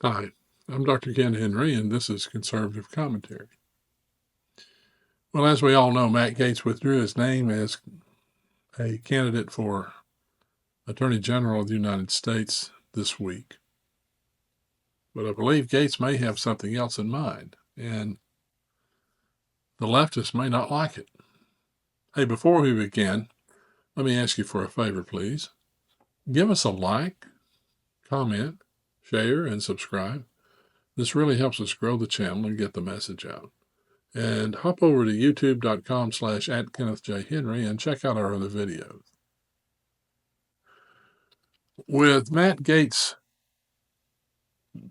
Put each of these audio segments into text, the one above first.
Hi, I'm Dr. Ken Henry, and this is Conservative Commentary. Well, as we all know, Matt Gaetz withdrew his name as a candidate for Attorney General of the United States this week. But I believe Gaetz may have something else in mind, and the leftists may not like it. Hey, before we begin, let me ask you for a favor, please. Give us a like, comment, share, and subscribe. This really helps us grow the channel and get the message out. And hop over to youtube.com/@KennethJHenry and check out our other videos. With Matt Gaetz'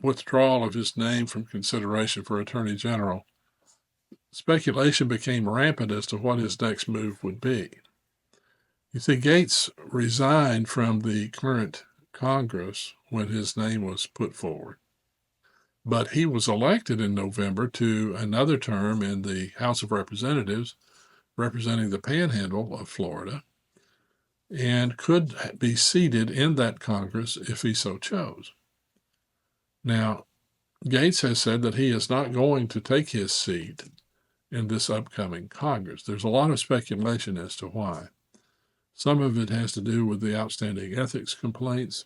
withdrawal of his name from consideration for Attorney General, speculation became rampant as to what his next move would be. You see, Gaetz resigned from the current Congress when his name was put forward, but he was elected in November to another term in the House of Representatives representing the Panhandle of Florida, and could be seated in that Congress if he so chose. Now, Gaetz has said that he is not going to take his seat in this upcoming Congress. There's a lot of speculation as to why. Some of it has to do with the outstanding ethics complaints.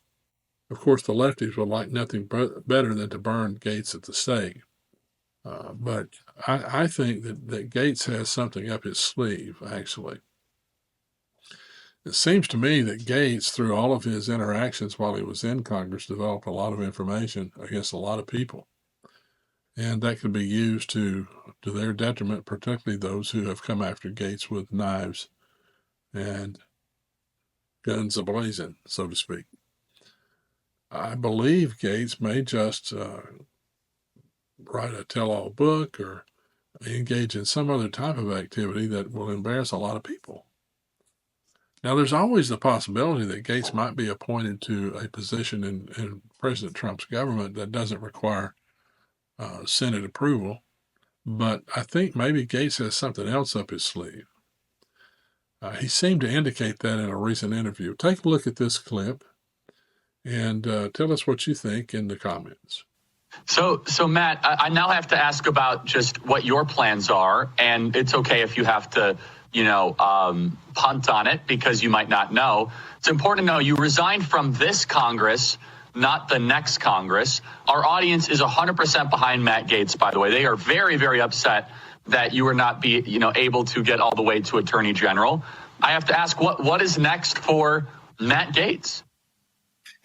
Of course, the lefties would like nothing better than to burn Gaetz at the stake. But I think that Gaetz has something up his sleeve, actually. It seems to me that Gaetz, through all of his interactions while he was in Congress, developed a lot of information against a lot of people. And that could be used to their detriment, particularly those who have come after Gaetz with knives and guns ablazing, so to speak. I believe Gaetz may just write a tell-all book or engage in some other type of activity that will embarrass a lot of people. Now, there's always the possibility that Gaetz might be appointed to a position in President Trump's government that doesn't require Senate approval, but I think maybe Gaetz has something else up his sleeve. He seemed to indicate that in a recent interview. Take a look at this clip and tell us what you think in the comments. So Matt, I now have to ask about just what your plans are, and it's okay if you have to, punt on it because you might not know. It's important to know you resigned from this Congress, not the next Congress. Our audience is 100% behind Matt Gaetz, by the way. They are very, very upset that you are not able to get all the way to Attorney General. I have to ask, what is next for Matt Gaetz?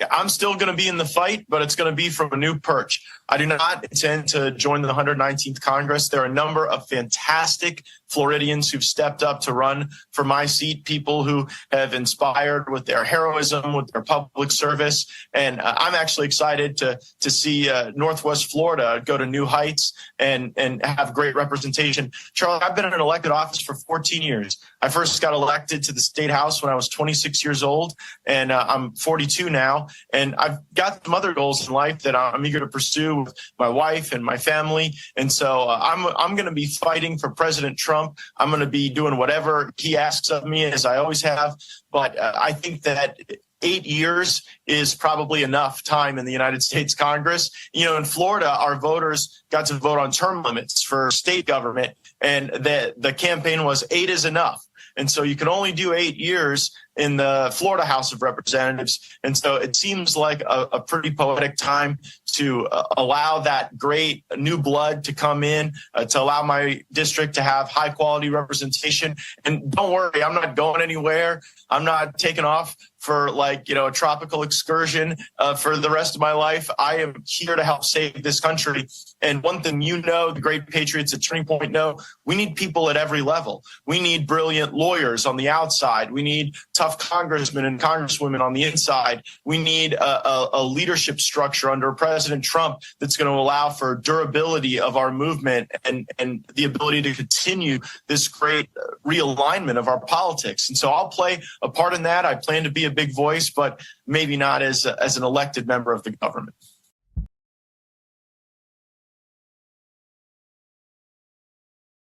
Yeah, I'm still going to be in the fight, but it's going to be from a new perch. I do not intend to join the 119th Congress. There are a number of fantastic Floridians who've stepped up to run for my seat, people who have inspired with their heroism, with their public service. And I'm actually excited to see Northwest Florida go to new heights and have great representation. Charlie, I've been in an elected office for 14 years. I first got elected to the state house when I was 26 years old, and I'm 42 now. And I've got some other goals in life that I'm eager to pursue with my wife and my family. And so I'm going to be fighting for President Trump. I'm going to be doing whatever he asks of me, as I always have. But I think that 8 years is probably enough time in the United States Congress. In Florida, our voters got to vote on term limits for state government, and the campaign was 8 is enough. And so you can only do 8 years in the Florida House of Representatives. And so it seems like a pretty poetic time to allow that great new blood to come in, to allow my district to have high quality representation. And don't worry, I'm not going anywhere. I'm not taking off for a tropical excursion for the rest of my life. I am here to help save this country. And one thing the great patriots at Turning Point know, we need people at every level. We need brilliant lawyers on the outside. We need tough congressmen and congresswomen on the inside. We need a leadership structure under President Trump that's going to allow for durability of our movement and the ability to continue this great realignment of our politics. And so I'll play a part in that. I plan to be a big voice, but maybe not as an elected member of the government.